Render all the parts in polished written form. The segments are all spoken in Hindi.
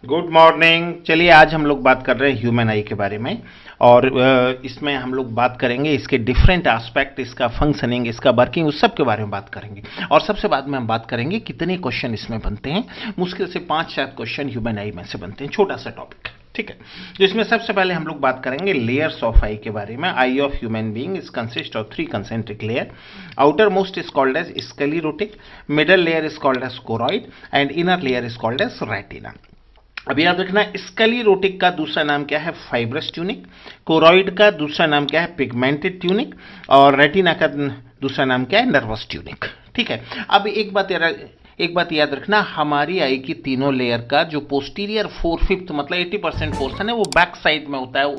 Good morning. चलिए आज हम लोग बात कर रहे हैं ह्यूमन आई के बारे में और इसमें हम लोग बात करेंगे इसके डिफरेंट एस्पेक्ट, इसका फंक्शनिंग, इसका वर्किंग, उस सब के बारे में बात करेंगे। और सबसे बाद में हम बात करेंगे कितने क्वेश्चन इसमें बनते हैं। मुश्किल से 5-7 क्वेश्चन ह्यूमन आई में से बनते हैं, छोटा सा टॉपिक, ठीक है। तो इसमें सबसे पहले हम लोग बात करेंगे लेयर्स ऑफ आई के बारे में। Eye of human being is consist of 3 concentric layer. Outer most is called as sclerotic, middle layer is called as choroid and inner layer is called as retina. अब याद रखना, स्केलेरोटिक का दूसरा नाम क्या है? Fibrous tunic. कोरॉइड का दूसरा नाम क्या है? Pigmented tunic. और रेटिना का दूसरा नाम क्या है? नर्वस ट्यूनिक, ठीक है। अब एक बात याद रखना, हमारी आई की तीनों लेयर का जो पोस्टीरियर 4/5 मतलब 80% पोर्शन है वो बैक साइड में होता है,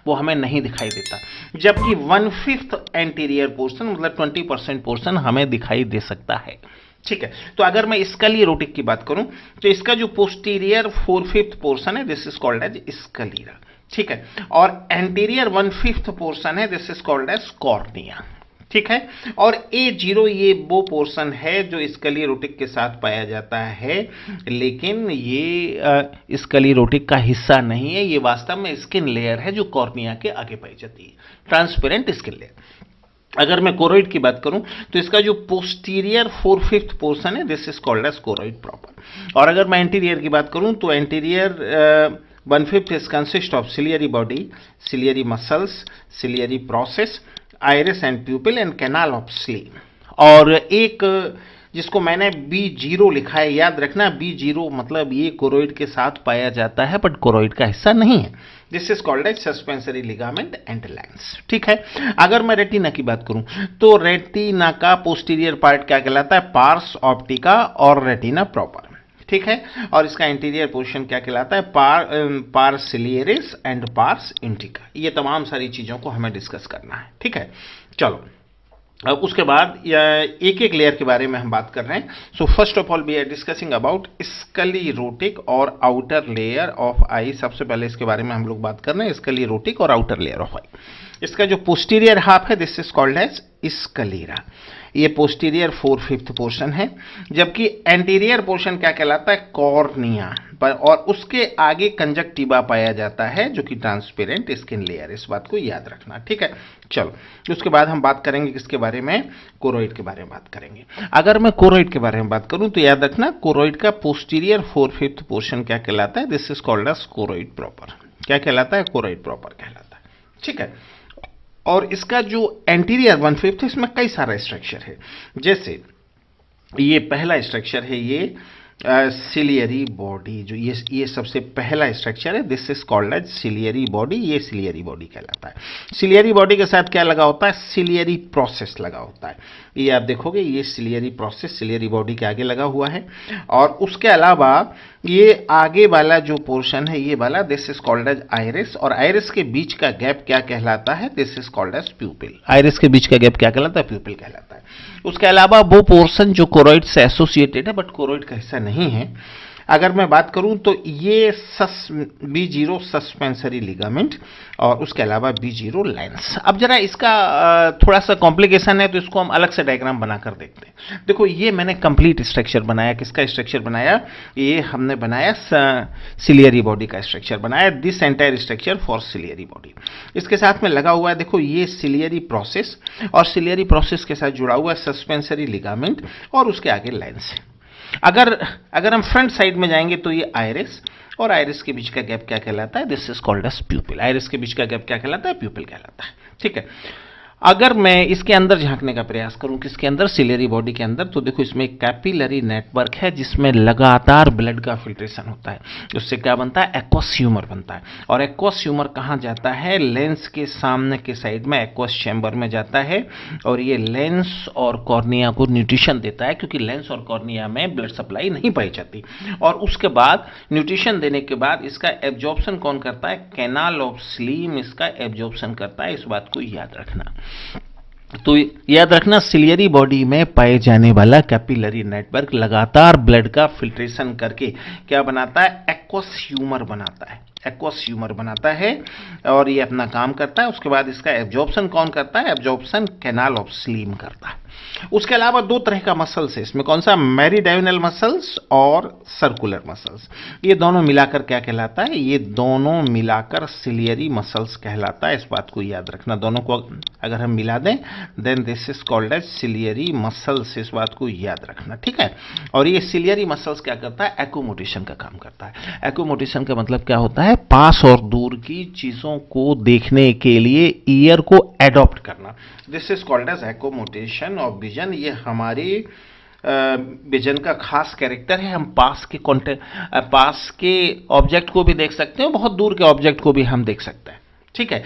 वो हमें नहीं दिखाई देता, जबकि 1/5 एंटीरियर पोर्शन मतलब 20% पोर्शन हमें दिखाई दे सकता है, ठीक है। तो अगर मैं स्केलेरोटिक की बात करूं तो इसका जो पोस्टीरियर 4/5 पोर्शन है this is called as sclera, ठीक है। और एंटीरियर 1/5 पोर्शन है this is called as cornea, ठीक है। और A0 ये वो पोर्शन है जो स्केलेरोटिक के साथ पाया जाता है, लेकिन ये स्केलेरोटिक का हिस्सा नहीं है, ये वास्तव में स्किन लेयर है जो कॉर्निया के आगे पाई जाती है, ट्रांसपेरेंट स्किन लेयर। अगर मैं कोरोइड की बात करूं तो इसका जो पोस्टीरियर 4/5 पोर्शन है this is called as choroid proper. और अगर मैं एंटीरियर की बात करूं तो anterior 1/5 is consist of ciliary body, ciliary muscles, ciliary process, iris and pupil and canal of sleep. और एक जिसको मैंने B0 लिखा है, याद रखना B0 मतलब ये कोरोइड के साथ पाया जाता है बट कोरोइड का हिस्सा नहीं है। This is called as suspensory ligament and lens, ठीक है। अगर मैं रेटिना की बात करूं तो रेटिना का पोस्टीरियर पार्ट क्या कहलाता है? पार्स ऑप्टिका और रेटिना प्रॉपर, ठीक है। और इसका इंटीरियर पोर्शन क्या कहलाता है? पार्स सिलियरिस एंड पार्स इंटिका। ये तमाम सारी चीजों को हमें डिस्कस करना है, ठीक है। चलो अब उसके बाद एक एक लेयर के बारे में हम बात कर रहे हैं। So first of all we are discussing about sclerotic और आउटर लेयर ऑफ आई। सबसे पहले इसके बारे में हम लोग बात कर रहे हैं, स्केलेरोटिक और आउटर लेयर ऑफ आई। इसका जो पोस्टीरियर हाफ है this is called as sclera, ये पोस्टीरियर 4/5 पोर्शन है, जबकि एंटीरियर पोर्शन क्या कहलाता है? कॉर्निया। और उसके आगे कंजक्टिवा पाया जाता है जो कि ट्रांसपेरेंट स्किन लेयर, इस बात को याद रखना, ठीक है। चलो उसके बाद हम बात करेंगे किसके बारे में? कोरोइड के बारे में बात करेंगे। अगर मैं कोरोइड के बारे में बात करूं तो याद रखना, कोरोइड का पोस्टीरियर 4/5 पोर्शन क्या कहलाता है? This is called as choroid proper. क्या कहलाता है? कोरोइड प्रॉपर कहलाता है, ठीक है। और इसका जो एंटीरियर 1/5 है इसमें कई सारा स्ट्रक्चर है, जैसे ये पहला स्ट्रक्चर है, ये सिलियरी बॉडी, जो ये सबसे पहला स्ट्रक्चर है this is called as ciliary body. ये सिलियरी बॉडी कहलाता है। सिलियरी बॉडी के साथ क्या लगा होता है? सिलियरी प्रोसेस लगा होता है। ये आप देखोगे, ये सिलियरी प्रोसेस सिलियरी बॉडी के आगे लगा हुआ है। और उसके अलावा ये आगे वाला जो पोर्शन है ये वाला this is called as iris. और आइरिस के बीच का गैप क्या कहलाता है? This is called as pupil. Iris के बीच का गैप क्या कहलाता है? प्यूपिल कहलाता है। उसके अलावा वो पोर्शन जो कोरोइड से एसोसिएटेड है बट कोरोइड का हिस्सा नहीं है, अगर मैं बात करूं तो ये B0 सस्पेंसरी लिगामेंट और उसके अलावा B0 लेंस। अब जरा इसका थोड़ा सा कॉम्प्लिकेशन है तो इसको हम अलग से डायग्राम बनाकर देखते हैं। देखो ये मैंने कंप्लीट स्ट्रक्चर बनाया। किसका स्ट्रक्चर बनाया? ये हमने बनाया सिलियरी बॉडी का स्ट्रक्चर बनाया। This entire structure for ciliary body. इसके साथ में लगा हुआ है, देखो ये सिलियरी प्रोसेस और सिलियरी प्रोसेस के साथ जुड़ा हुआ है सस्पेंसरी लिगामेंट और उसके आगे लेंस है। अगर हम फ्रंट साइड में जाएंगे तो ये आइरिस और आइरिस के बीच का गैप क्या कहलाता है? This is called as pupil. Iris के बीच का गैप क्या कहलाता है? प्यूपिल कहलाता है, ठीक है। अगर मैं इसके अंदर झांकने का प्रयास करूं, किसके अंदर? सिलियरी बॉडी के अंदर, तो देखो इसमें एक कैपिलरी नेटवर्क है जिसमें लगातार ब्लड का फिल्ट्रेशन होता है। उससे क्या बनता है? एक्वस ह्यूमर बनता है। और एक्वस ह्यूमर कहाँ जाता है? लेंस के सामने के साइड में एक्वस चैम्बर में जाता है और ये लेंस और कॉर्निया को न्यूट्रिशन देता है, क्योंकि लेंस और कॉर्निया में ब्लड सप्लाई नहीं पाई जाती। और उसके बाद न्यूट्रिशन देने के बाद इसका एब्जॉर्प्शन कौन करता है? कैनाल ऑफ स्लीम इसका एब्जॉर्प्शन करता है, इस बात को याद रखना। तो याद रखना, सिलियरी बॉडी में पाए जाने वाला कैपिलरी नेटवर्क लगातार ब्लड का फिल्ट्रेशन करके क्या बनाता है? एक्वस ह्यूमर बनाता है, एक्वस ह्यूमर बनाता है और ये अपना काम करता है। उसके बाद इसका एब्जॉर्प्शन कौन करता है? एब्जॉर्प्शन कैनाल ऑफ स्लीम करता है। उसके अलावा दो तरह का मसल्स है इसमें, कौन सा? मेरिडाइनल मसल्स और सर्कुलर मसल्स। ये दोनों मिलाकर क्या कहलाता है? ये दोनों मिलाकर सिलियरी मसल्स कहलाता है। इस बात को याद रखना, दोनों को अगर हम मिला दें then this is called as ciliary muscles. इस बात को याद रखना, ठीक है। और ये सिलियरी मसल्स क्या करता है? एकोमोडेशन का काम करता है। एकोमोडेशन का मतलब क्या होता है? पास और दूर की चीजों को देखने के लिए ईयर को एडॉप्ट करना। This is called as accommodation of vision. ये हमारी विजन का खास कैरेक्टर है। हम पास के ऑब्जेक्ट को भी देख सकते हैं, बहुत दूर के ऑब्जेक्ट को भी हम देख सकते हैं, ठीक है।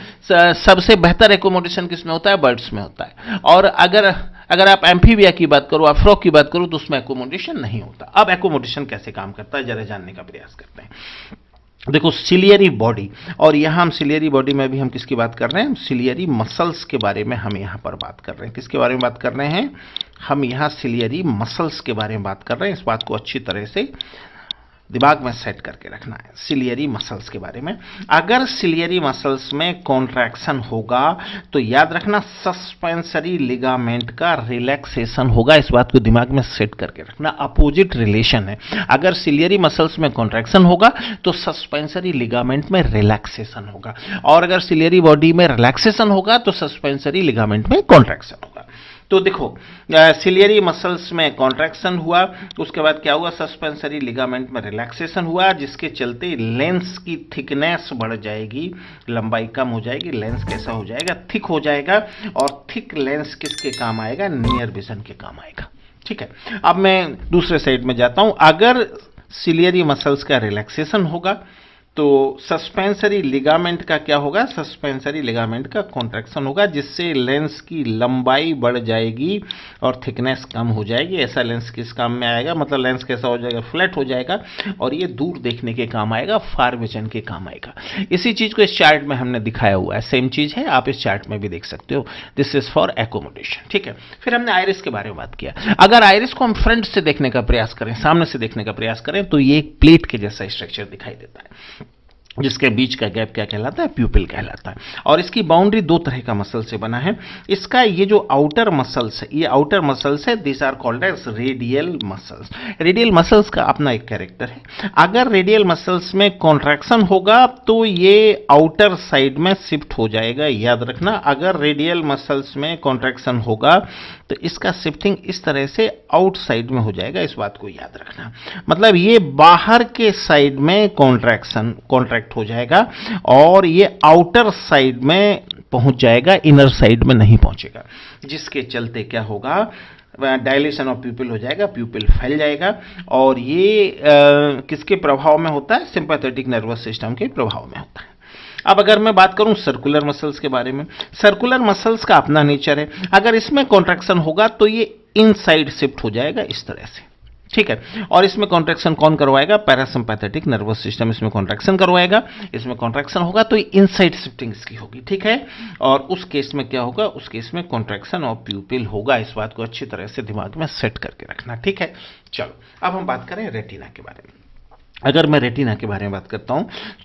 सबसे बेहतर एकोमोडेशन किसमें होता है? बर्ड्स में होता है। और अगर आप एम्फीबिया की बात करो, आप फ्रॉग की बात करो, तो उसमें एकोमोडेशन नहीं होता। अब एकोमोडेशन कैसे काम करता है जरा जानने का प्रयास करते हैं। देखो, सिलियरी बॉडी, और यहां हम सिलियरी बॉडी में भी हम किसकी बात कर रहे हैं? हम सिलियरी मसल्स के बारे में हम यहां पर बात कर रहे हैं। किसके बारे में बात कर रहे हैं? हम यहां सिलियरी मसल्स के बारे में बात कर रहे हैं। इस बात को अच्छी तरह से दिमाग में सेट करके रखना है, सिलियरी मसल्स के बारे में। अगर सिलियरी मसल्स में कॉन्ट्रैक्शन होगा तो याद रखना सस्पेंसरी लिगामेंट का रिलैक्सेशन होगा। इस बात को दिमाग में सेट करके रखना, अपोजिट रिलेशन है। अगर सिलियरी मसल्स में कॉन्ट्रैक्शन होगा तो सस्पेंसरी लिगामेंट में रिलैक्सेशन होगा, और अगर सिलियरी बॉडी में रिलैक्सेशन होगा तो सस्पेंसरी लिगामेंट में कॉन्ट्रैक्शन होगा। तो देखो, सिलियरी मसल्स में कॉन्ट्रैक्शन हुआ, उसके बाद क्या हुआ? सस्पेंसरी लिगामेंट में रिलैक्सेशन हुआ, जिसके चलते लेंस की थिकनेस बढ़ जाएगी, लंबाई कम हो जाएगी। लेंस कैसा हो जाएगा? थिक हो जाएगा। और थिक लेंस किसके काम आएगा? नियर विजन के काम आएगा, ठीक है। अब मैं दूसरे साइड में जाता हूं। अगर सिलियरी मसल्स का रिलैक्सेशन होगा तो सस्पेंसरी लिगामेंट का क्या होगा? सस्पेंसरी लिगामेंट का कॉन्ट्रैक्शन होगा, जिससे लेंस की लंबाई बढ़ जाएगी और थिकनेस कम हो जाएगी। ऐसा लेंस किस काम में आएगा? मतलब लेंस कैसा हो जाएगा? फ्लैट हो जाएगा, और ये दूर देखने के काम आएगा, फार विजन के काम आएगा। इसी चीज को इस चार्ट में हमने दिखाया हुआ है, सेम चीज है, आप इस चार्ट में भी देख सकते हो। दिस इज फॉर एकोमोडेशन, ठीक है। फिर हमने आइरिस के बारे में बात किया। अगर आइरिस को हम फ्रंट से देखने का प्रयास करें, सामने से देखने का प्रयास करें, तो ये एक प्लेट के जैसा स्ट्रक्चर दिखाई देता है, जिसके बीच का गैप क्या कहलाता है? प्यूपिल कहलाता है। और इसकी बाउंड्री दो तरह का मसल से बना है। इसका ये जो आउटर मसल्स है, ये आउटर मसल्स है, this are called as radial muscles. Radial muscles का अपना एक कैरेक्टर है। अगर रेडियल मसल्स में कॉन्ट्रैक्शन होगा तो ये आउटर साइड में शिफ्ट हो जाएगा, याद रखना। अगर रेडियल मसल्स में कॉन्ट्रैक्शन होगा तो इसका शिफ्टिंग इस तरह से आउटसाइड में हो जाएगा, इस बात को याद रखना। मतलब ये बाहर के साइड में कॉन्ट्रैक्ट हो जाएगा और ये आउटर साइड में पहुंच जाएगा, इनर साइड में नहीं पहुंचेगा, जिसके चलते क्या होगा? डायलेशन ऑफ प्यूपिल हो जाएगा, प्यूपिल फैल जाएगा। और ये किसके प्रभाव में होता है? सिंपैथेटिक नर्वस सिस्टम के प्रभाव में होता है। अब अगर मैं बात करूं सर्कुलर मसल्स के बारे में, सर्कुलर मसल्स का अपना नेचर है। अगर इसमें कॉन्ट्रैक्शन होगा तो ये इनसाइड शिफ्ट हो जाएगा इस तरह से, ठीक है। और इसमें कॉन्ट्रैक्शन कौन करवाएगा? पैरासिम्पैथेटिक नर्वस सिस्टम इसमें कॉन्ट्रैक्शन करवाएगा। इसमें कॉन्ट्रैक्शन होगा तो इनसाइड शिफ्टिंग इसकी होगी, ठीक है। और उस केस में क्या होगा? उस केस में कॉन्ट्रैक्शन ऑफ प्यूपिल होगा। इस बात को अच्छी तरह से दिमाग में सेट करके रखना, ठीक है। चलो अब हम बात करें रेटिना के बारे में। अगर मैं रेटिना के बारे में बात करता हूं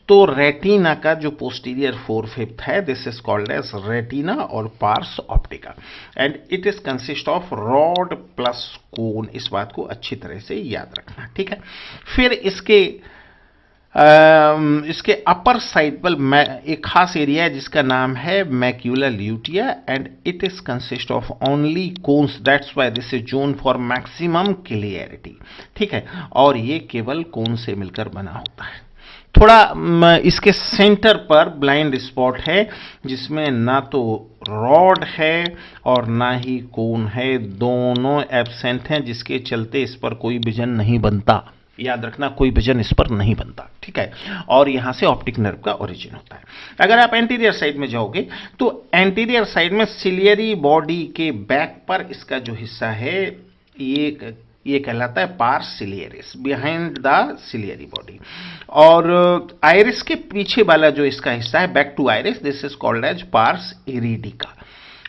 तो रेटिना का जो पोस्टीरियर 4/5 है, this is called as retina और pars optica, and it is consist of rod plus cone. इस बात को अच्छी तरह से याद रखना, ठीक है। फिर इसके अपर साइड पर एक खास एरिया है जिसका नाम है macula lutea, and it is consist of only cones, that's why this is zone for maximum clarity, ठीक है। और ये केवल कोन से मिलकर बना होता है। थोड़ा इसके सेंटर पर ब्लाइंड स्पॉट है, जिसमें ना तो रॉड है और ना ही कोन है, दोनों एब्सेंट हैं, जिसके चलते इस पर कोई विजन नहीं बनता। याद रखना, कोई विजन इस पर नहीं बनता, ठीक है। और यहां से ऑप्टिक नर्व का ओरिजिन होता है। अगर आप एंटीरियर साइड में जाओगे तो एंटीरियर साइड में सिलियरी बॉडी के बैक पर इसका जो हिस्सा है ये कहलाता है pars ciliaris, behind the ciliary body. और आइरिस के पीछे वाला जो इसका हिस्सा है back to iris, this is called as pars iridica.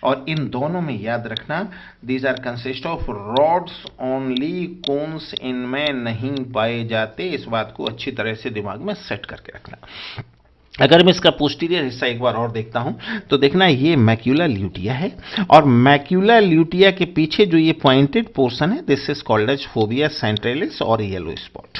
और इन दोनों में याद रखना these are consist of rods only, cones इनमें नहीं पाए जाते। इस बात को अच्छी तरह से दिमाग में सेट करके रखना। अगर मैं इसका पोस्टीरियर हिस्सा एक बार और देखता हूं तो देखना ये मैक्यूला ल्यूटिया है, और मैक्यूला ल्यूटिया के पीछे जो ये पॉइंटेड पोर्शन है this is called as fovea centralis और येलो स्पॉट।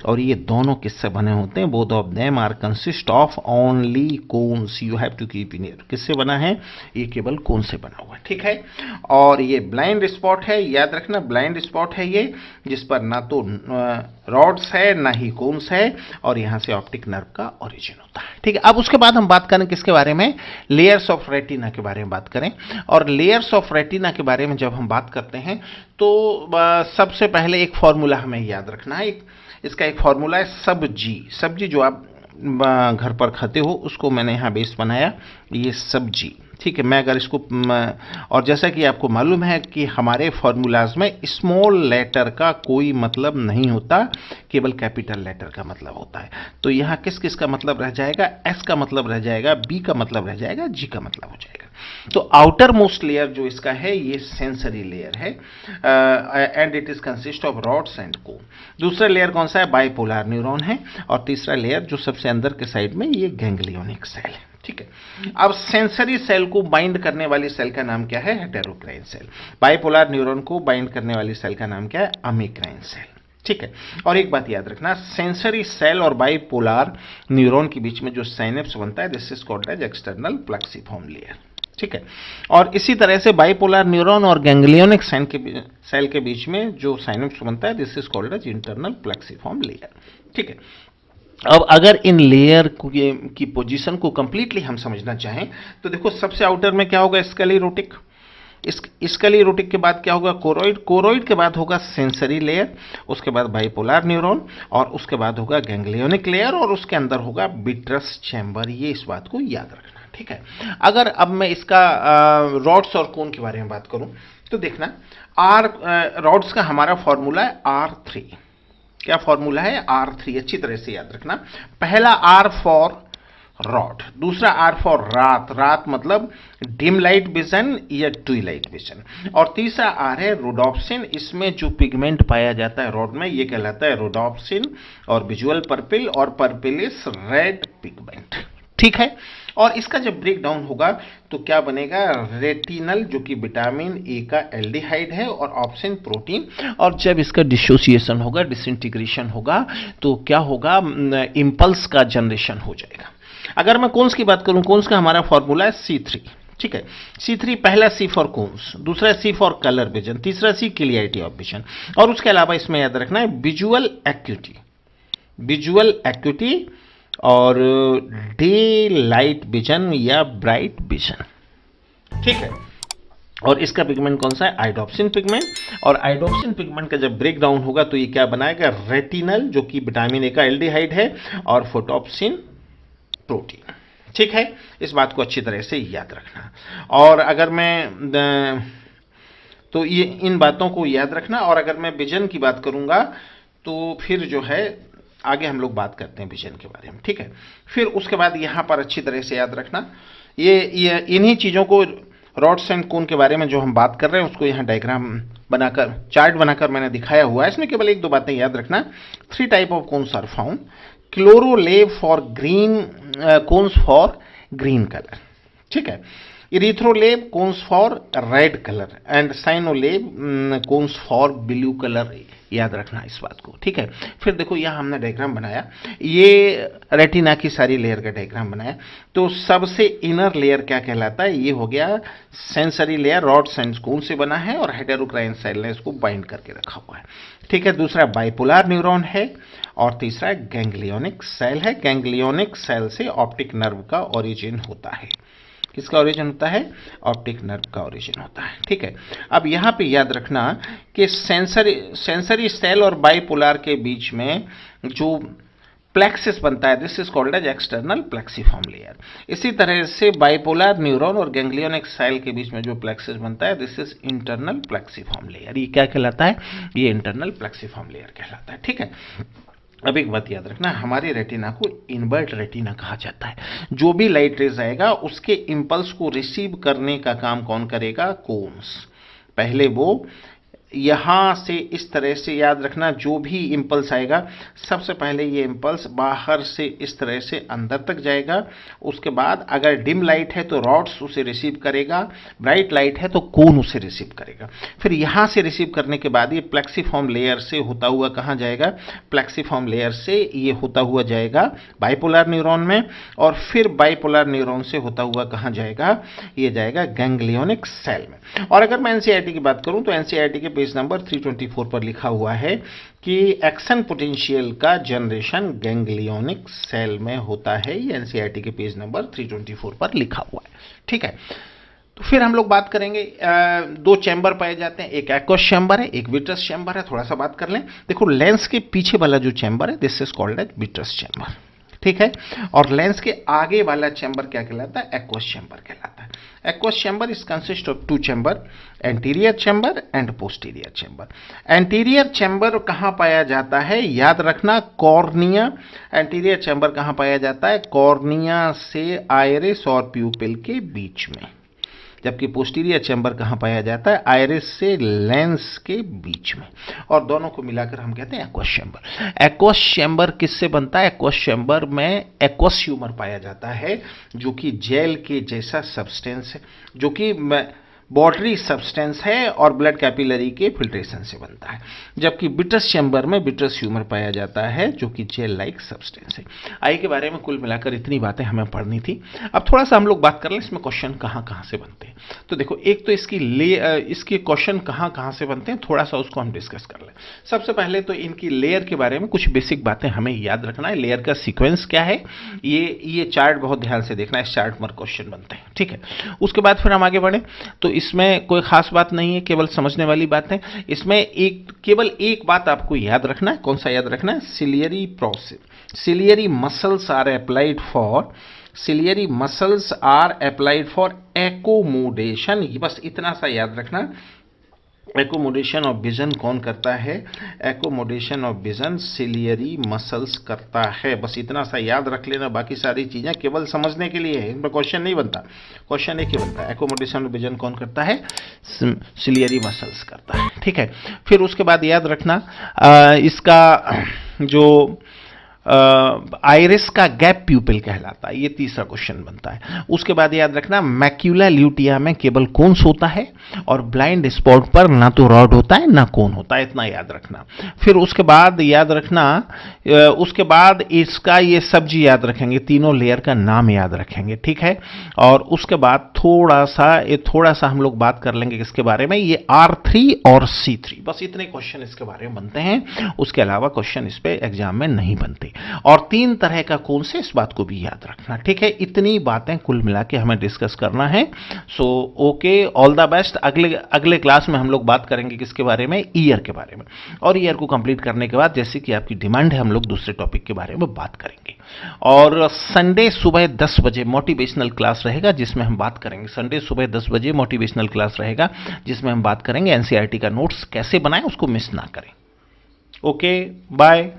और ये दोनों किससे बने होते हैं? Both of them are consist of only cones, you have to keep in ear. किससे बना है? ये केवल कोन से बना हुआ है, ठीक है। और ये ब्लाइंड स्पॉट है, याद रखना ब्लाइंड स्पॉट है ये, जिस पर ना तो रॉड्स है ना ही कोन्स है, और यहां से ऑप्टिक नर्व का ओरिजिन होता है, ठीक है। अब उसके बाद हम बात करें किसके बारे में? लेयर्स ऑफ रेटिना के बारे में बात करें। और लेयर्स ऑफ रेटिना के बारे में जब हम बात करते हैं तो सबसे पहले एक फॉर्मूला हमें याद रखना है। इसका एक फॉर्मूला है सब्जी। सब्जी जो आप घर पर खाते हो उसको मैंने यहाँ बेस बनाया, ये सब्जी, ठीक है। मैं अगर इसको और जैसा कि आपको मालूम है कि हमारे फॉर्मूलाज में स्मॉल लेटर का कोई मतलब नहीं होता, केवल कैपिटल लेटर का मतलब होता है। तो यहाँ किस किस का मतलब रह जाएगा? एस का मतलब रह जाएगा, बी का मतलब रह जाएगा, जी का मतलब हो जाएगा। तो आउटर मोस्ट लेयर जो इसका है ये सेंसरी लेयर है, and it is consist of rods and कोन। दूसरा लेयर कौन सा है? बाइपोलर न्यूरॉन है। और तीसरा लेयर जो सबसे अंदर के साइड में ये गैंग्लियोनिक सेल है, ठीक है। अब सेंसरी सेल को बाइंड करने वाली सेल का नाम क्या है? हेटेरोक्राइन सेल। बाइपोलर न्यूरॉन को बाइंड करने वाली सेल का नाम क्या है? अमीक्राइन सेल, ठीक है। और एक बात याद रखना, सेंसरी सेल और बाइपोलर न्यूरॉन के बीच में जो साइनेप्स बनता है this is called as external plexiform layer, ठीक है। और इसी तरह से बाइपोलर न्यूरॉन और गैंग्लियोनिक सेल के बीच में जो साइनेप्स बनता है this is called as internal plexiform layer, ठीक है। अब अगर इन लेयर की पोजीशन को कंप्लीटली हम समझना चाहें तो देखो सबसे आउटर में क्या होगा? स्केलेरोटिक। स्केलेरोटिक के बाद क्या होगा? कोरोइड। कोरोइड के बाद होगा सेंसरी लेयर, उसके बाद बाइपोलर न्यूरॉन, और उसके बाद होगा गैंग्लियोनिक लेयर, और उसके अंदर होगा विट्रस चैम्बर। ये इस बात को याद रखना, ठीक है। अगर अब मैं इसका रॉड्स और कोन के बारे में बात करूं तो देखना रॉड्स का हमारा फॉर्मूला है R3। क्या फॉर्मूला है? R3, अच्छी तरह से याद रखना। पहला R फॉर रॉड, दूसरा R फॉर रात, रात मतलब डिम लाइट विजन या ट्विलाइट विजन, और तीसरा R है रोडोप्सिन। इसमें जो पिगमेंट पाया जाता है रॉड में ये कहलाता है रोडोप्सिन, और विजुअल पर्पिल, और पर्पिलिस रेड पिगमेंट, ठीक है। और इसका जब ब्रेक डाउन होगा तो क्या बनेगा? रेटिनल, जो कि विटामिन ए का एल्डिहाइड है, और ऑप्सिन प्रोटीन। और जब इसका डिसोसिएशन होगा, डिसइंटीग्रेशन होगा, तो क्या होगा? इंपल्स का जनरेशन हो जाएगा। अगर मैं कोन्स की बात करूं, कोन्स का हमारा फॉर्मूला है C3, ठीक है। C3, पहला C फॉर कोन्स, दूसरा C फॉर कलर विजन, तीसरा C क्लियरिटी ऑफ विजन, और उसके अलावा इसमें याद रखना है विजुअल एक्यूटी, विजुअल एक्यूटी और डे लाइट विजन या ब्राइट विजन, ठीक है। और इसका पिगमेंट कौन सा है? आइडोप्सिन पिगमेंट। और आइडोप्सिन पिगमेंट का जब ब्रेक डाउन होगा तो ये क्या बनाएगा? रेटिनल, जो कि विटामिन ए का एल्डिहाइड है, और फोटोप्सिन प्रोटीन, ठीक है। इस बात को अच्छी तरह से याद रखना। और अगर मैं तो ये इन बातों को याद रखना। और अगर मैं विजन की बात करूंगा तो फिर जो है आगे हम लोग बात करते हैं विजन के बारे में, ठीक है। फिर उसके बाद यहां पर अच्छी तरह से याद रखना ये इन्हीं चीजों को, रॉड्स एंड कोन के बारे में जो हम बात कर रहे हैं उसको यहाँ डायग्राम बनाकर, चार्ट बनाकर मैंने दिखाया हुआ है। इसमें केवल एक दो बातें याद रखना। 3 type of cones are found. Chlorolabe for green cones for green colour, ठीक है। Erythrolabe cones for red colour, and cyanolabe cones for blue colour. याद रखना इस बात को, ठीक है। फिर देखो यहाँ हमने डायग्राम बनाया, ये रेटिना की सारी लेयर का डायग्राम बनाया। तो सबसे इनर लेयर क्या कहलाता है? ये हो गया सेंसरी लेयर, रॉड्स एंड कोन से बना है, और हेटेरोक्राइन सेल ने इसको बाइंड करके रखा हुआ है, ठीक है। दूसरा बाइपोलर न्यूरॉन है, और तीसरा गैंग्लियोनिक सेल है। गैंग्लियोनिक सेल से ऑप्टिक नर्व का ओरिजिन होता है। किसका ओरिजिन होता है? ऑप्टिक नर्व का ओरिजिन होता है, ठीक है। अब यहाँ पे याद रखना कि सेंसरी सेल और बाइपोलर के बीच में जो प्लेक्सिस बनता है this is called as external plexiform layer. इसी तरह से बाइपोलर न्यूरॉन और गैंग्लियोनिक सेल के बीच में जो प्लेक्सिस बनता है this is internal plexiform layer. ये क्या कहलाता है? ये इंटरनल प्लेक्सिफॉर्म लेयर कहलाता है, ठीक है। अब एक बात याद रखना, हमारे रेटिना को इनवर्ट रेटिना कहा जाता है। जो भी लाइट रेज आएगा उसके इंपल्स को रिसीव करने का काम कौन करेगा? कोन्स। पहले वो यहां से इस तरह से, याद रखना, जो भी इंपल्स आएगा सबसे पहले ये इंपल्स बाहर से इस तरह से अंदर तक जाएगा। उसके बाद अगर डिम लाइट है तो रॉड्स उसे रिसीव करेगा, ब्राइट लाइट है तो कोन उसे रिसीव करेगा। फिर यहां से रिसीव करने के बाद ये प्लेक्सीफॉर्म लेयर से होता हुआ कहां जाएगा? प्लेक्सीफॉर्म लेयर से ये होता हुआ जाएगा बाइपोलर न्यूरॉन में, और फिर बाइपोलर न्यूरॉन से होता हुआ कहां जाएगा? ये जाएगा गैंग्लियोनिक सेल में। और अगर मैं एनसीईआरटी की बात करूं तो एनसीईआरटी के पेज नंबर 324 पर लिखा हुआ है कि एक्शन पोटेंशियल का जनरेशन गैंग्लियोनिक सेल में होता है। ये एनसीईआरटी के पेज नंबर 324 पर लिखा हुआ है। ठीक है, तो फिर हम लोग बात करेंगे, दो चैम्बर पाए जाते हैं, एक एक्वस चैम्बर है, एक विट्रस चैम्बर है। थोड़ा सा बात कर लें। देखो, लेंस के पीछे वाला जो चैम्बर है this is called as vitreous chamber, ठीक है। और लेंस के आगे वाला चैम्बर क्या कहलाता है? एक्वस चैम्बर कहलाता है। Aqueous chamber is consist of two chamber, anterior chamber and posterior chamber. Anterior chamber कहां पाया जाता है? याद रखना, कॉर्निया। एंटीरियर चैम्बर कहां पाया जाता है? कॉर्निया से आइरिस और प्यूपिल के बीच में। जबकि पोस्टीरियर चैम्बर कहां पाया जाता है? आइरिस से लेंस के बीच में। और दोनों को मिलाकर हम कहते हैं एक्वस चैम्बर। एक्वस चैम्बर किससे बनता है? एक्वस चैम्बर में एक्वस ह्यूमर पाया जाता है, जो कि जेल के जैसा सब्सटेंस है, जो कि बॉटरी सब्सटेंस है और ब्लड कैपिलरी के फिल्ट्रेशन से बनता है। जबकि विट्रस चैम्बर में विट्रस ह्यूमर पाया जाता है, जो कि जेल लाइक सब्सटेंस है। आई के बारे में कुल मिलाकर इतनी बातें हमें पढ़नी थी। अब थोड़ा सा हम लोग बात कर लें इसमें क्वेश्चन कहाँ कहाँ से बनते हैं। तो देखो, एक तो इसके क्वेश्चन कहाँ कहाँ से बनते हैं, थोड़ा सा उसको हम डिस्कस कर लें। सबसे पहले तो इनकी लेयर के बारे में कुछ बेसिक बातें हमें याद रखना है। लेयर का सीक्वेंस क्या है, ये चार्ट बहुत ध्यान से देखना है, इस चार्ट पर क्वेश्चन बनते हैं। ठीक है, उसके बाद फिर हम आगे बढ़े तो इसमें कोई खास बात नहीं है, केवल समझने वाली बात है। इसमें केवल एक बात आपको याद रखना है। कौन सा याद रखना है? Ciliary process. Ciliary muscles are applied for accommodation. बस इतना सा याद रखना। एकोमोडेशन ऑफ विजन कौन करता है? Accommodation of vision ciliary muscles करता है। बस इतना सा याद रख लेना, बाकी सारी चीजें केवल समझने के लिए है, इन पर क्वेश्चन नहीं बनता। क्वेश्चन एक ही बनता है, एकोमोडेशन ऑफ विजन कौन करता है? सिलियरी मसल्स करता है। ठीक है, फिर उसके बाद याद रखना इसका जो आइरिस का गैप प्यूपिल कहलाता है। ये तीसरा क्वेश्चन बनता है। उसके बाद याद रखना, मैक्यूला ल्यूटिया में केवल कोन्स होता है और ब्लाइंड स्पॉट पर ना तो रॉड होता है ना कोन होता है, इतना याद रखना। फिर उसके बाद याद रखना, उसके बाद इसका ये सब्जी याद रखेंगे, तीनों लेयर का नाम याद रखेंगे। ठीक है, और उसके बाद थोड़ा सा हम लोग बात कर लेंगे किसके बारे में? ये R3 और C3। बस इतने क्वेश्चन इसके बारे में बनते हैं, उसके अलावा क्वेश्चन इस पे एग्जाम में नहीं बनते। और 3 तरह का कोन से, इस बात को भी याद रखना। ठीक है, इतनी बातें कुल मिला के हमें डिस्कस करना है। So okay, all the best. अगले क्लास में हम लोग बात करेंगे किसके बारे में? ईयर के बारे में। और ईयर को कंप्लीट करने के बाद, जैसे कि आपकी डिमांड है, हम लोग दूसरे टॉपिक के बारे में बात करेंगे। और संडे सुबह 10 बजे मोटिवेशनल क्लास रहेगा, जिसमें हम बात करेंगे। संडे सुबह 10 बजे मोटिवेशनल क्लास रहेगा, जिसमें हम बात करेंगे एनसीईआरटी का नोट्स कैसे बनाएं, उसको मिस ना करें। Okay, bye.